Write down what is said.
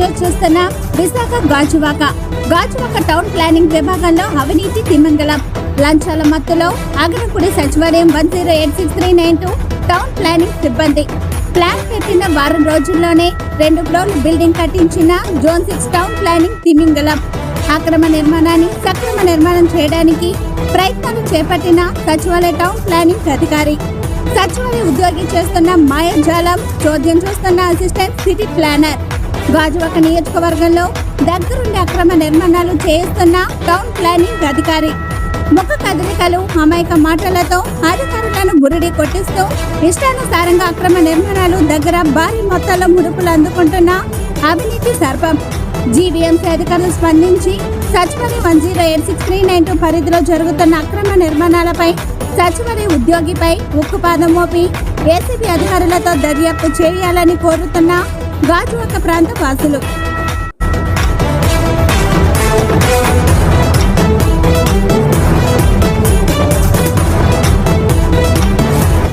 లో చూస్తున్న Visakha Gajuwaka town planning విభాగంలో అవినీతి తిమింగలం. లంచాల మత్తులో అగరకుడి సచివాలయం 108639 టౌన్ ప్లానింగ్ సిబ్బంది. ప్లాన్ పెట్టిన వారం రోజుల్లోనే 2 ఫ్లోర్ల బిల్డింగ్ కట్టించిన జోన్ 6 టౌన్ ప్లానింగ్ తిమింగలం. అక్రమ నిర్మాణాన్ని సక్రమ నిర్మాణం చేయడానికి ప్రయత్నాలు చేపట్టిన సచివాలయ టౌన్ ప్లానింగ్ అధికారి. సచివాలయ ఉద్యోగి చేస్తున్న మాయాజాలం చోద్యం చూస్తున్న అసిస్టెంట్ సిటీ ప్లానర్. గాజువాక నియోజకవర్గంలో దగ్గరుండి అక్రమ నిర్మాణాలు చేస్తున్న టౌన్ ప్లానింగ్ అధికారి. ముఖ కదలికలు, అమాయక మాటలతో అధికారులను బురిడి కొట్టిస్తూ ఇష్టానుసారంగా అక్రమ నిర్మాణాలు దగ్గర భారీ మొత్తంలో ముడుపులు అందుకుంటున్న అవినీతి సర్పం. జీవీఎంసీ అధికారులు స్పందించి సచివాలయం 108639 పరిధిలో జరుగుతున్న అక్రమ నిర్మాణాలపై సచివాలయ ఉద్యోగిపై ఉక్కుపాదం మోపి ఏసీబీ అధికారులతో దర్యాప్తు చేయాలని కోరుతున్న గాజువాక ప్రాంత వాసులు.